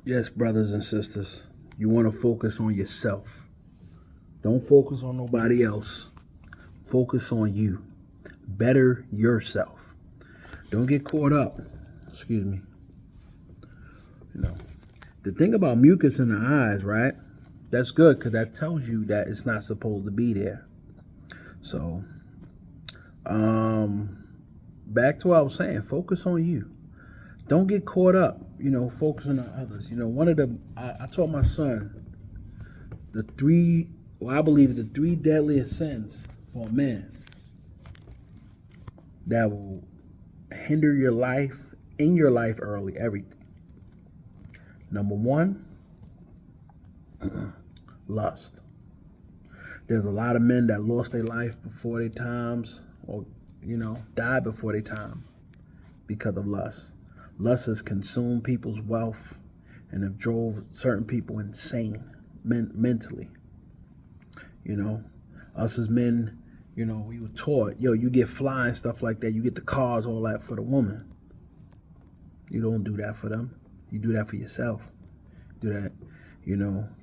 Yes, brothers and sisters, you want to focus on yourself. Don't focus on nobody else. Focus on you. Better yourself. Don't get caught up. Excuse me. You know, the thing about mucus in the eyes, right? That's good because that tells you that it's not supposed to be there. So, um, back to what I was saying. Focus on you. Don't get caught up. Focusing on others. One of the I taught my son the three. Well, I believe the three deadliest sins for a man that will hinder your life, in your life early, everything. Number one, lust. There's a lot of men that lost their life before their times, or died before their time because of lust. Lust has consumed people's wealth and have drove certain people insane mentally. Us as men, we were taught, you get fly and stuff like that. You get the cars, all that for the woman. You don't do that for them. You do that for yourself. Do that,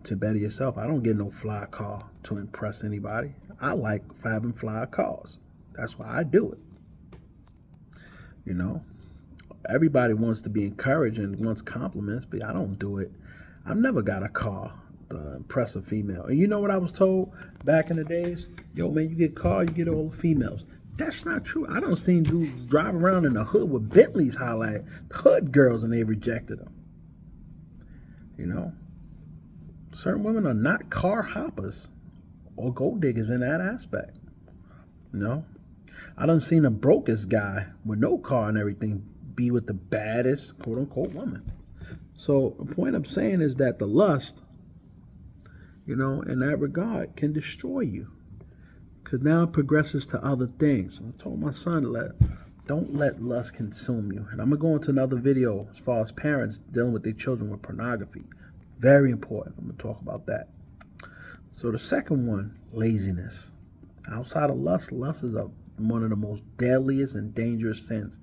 to better yourself. I don't get no fly car to impress anybody. I like having fly cars. That's why I do it. You know, everybody wants to be encouraged and wants compliments, but I don't do it. I've never got a car to impress a female. And you know what I was told back in the days? Yo, man, you get a car, you get all the females. That's not true. I don't seen dudes drive around in the hood with Bentleys highlight hood girls and they rejected them. Certain women are not car hoppers or gold diggers in that aspect. I done seen a brokest guy with no car and everything be with the baddest quote unquote woman. So the point I'm saying is that the lust, in that regard can destroy you. Because now it progresses to other things. I told my son, don't let lust consume you. And I'm going to go into another video as far as parents dealing with their children with pornography. Very important. I'm going to talk about that. So the second one, laziness. Outside of lust is one of the most deadliest and dangerous sins.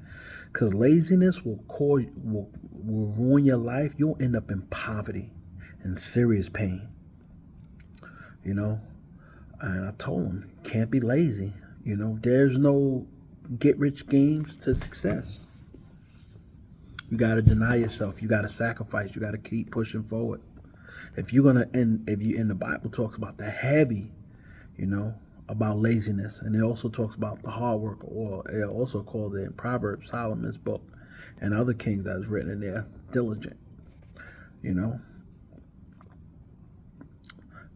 Because laziness will ruin your life. You'll end up in poverty and serious pain. And I told him, can't be lazy. There's no get rich schemes to success. You got to deny yourself. You got to sacrifice. You got to keep pushing forward. If the Bible talks about the heavy, about laziness, and it also talks about the hard work, or it also calls it in Proverbs, Solomon's book, and other kings that is written in there, diligent.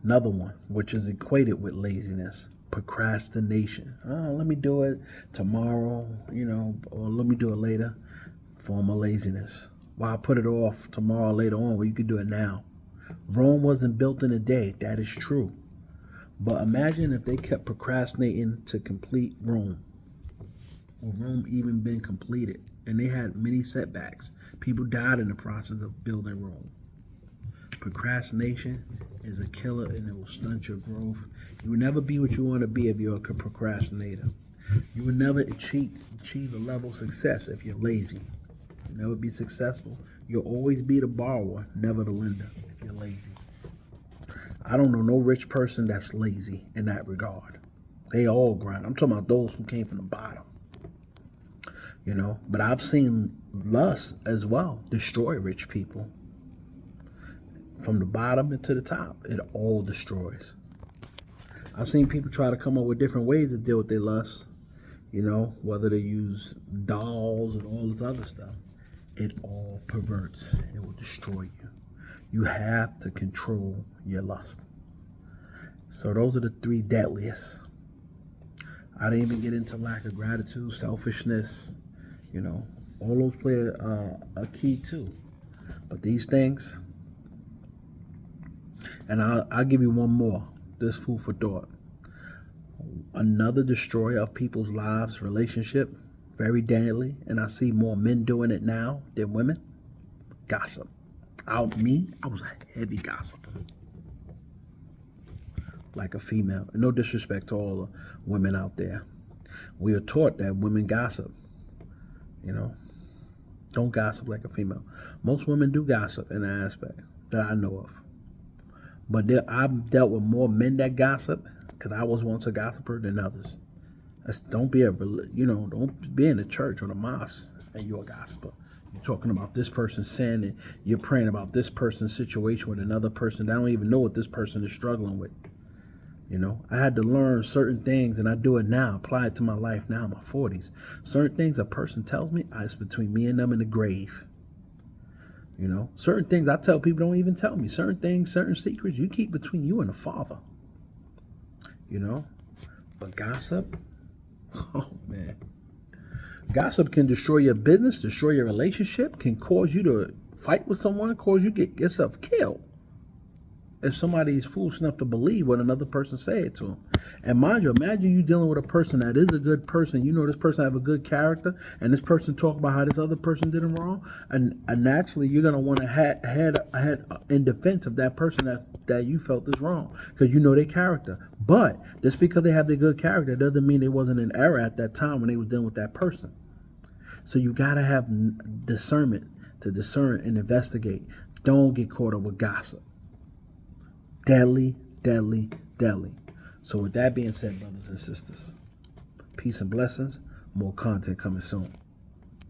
Another one, which is equated with laziness, procrastination. Let me do it tomorrow, or let me do it later. Form of laziness. Why put it off tomorrow, later on, where you could do it now? Rome wasn't built in a day. That is true. But imagine if they kept procrastinating to complete Rome, or Rome even been completed, and they had many setbacks. People died in the process of building Rome. Procrastination is a killer, and it will stunt your growth. You will never be what you want to be if you're a procrastinator. You will never achieve a level of success if you're lazy. You'll never be successful. You'll always be the borrower, never the lender, if you're lazy. I don't know no rich person that's lazy in that regard. They all grind. I'm talking about those who came from the bottom. But I've seen lust as well destroy rich people. From the bottom into the top, it all destroys. I've seen people try to come up with different ways to deal with their lust, whether they use dolls and all this other stuff. It all perverts. It will destroy you. You have to control your lust. So those are the three deadliest. I didn't even get into lack of gratitude, selfishness. All those play a key too. But these things, and I'll give you one more. This food for thought. Another destroyer of people's lives, relationship, very deadly, and I see more men doing it now than women. Gossip. I was a heavy gossiper. Like a female. And no disrespect to all the women out there. We are taught that women gossip. Don't gossip like a female. Most women do gossip in an aspect that I know of. But I've dealt with more men that gossip because I was once a gossiper than others. Don't be don't be in the church or the mosque and you're a gossiper. You're talking about this person's sin and you're praying about this person's situation with another person that don't even know what this person is struggling with. I had to learn certain things, and I do it now, apply it to my life now in my 40s. Certain things a person tells me, it's between me and them in the grave. Certain things I tell people don't even tell me. Certain things, certain secrets you keep between you and the Father. But gossip, oh man. Gossip can destroy your business, destroy your relationship, can cause you to fight with someone, cause you to get yourself killed. If somebody is foolish enough to believe what another person said to them. And mind you, imagine you dealing with a person that is a good person. This person have a good character, and this person talk about how this other person did him wrong. And naturally, you're going to want to head in defense of that person that you felt is wrong because you know their character. But just because they have their good character doesn't mean they wasn't in error at that time when they was dealing with that person. So you got to have discernment to discern and investigate. Don't get caught up with gossip. Deadly, deadly, deadly. So with that being said, brothers and sisters, peace and blessings. More content coming soon.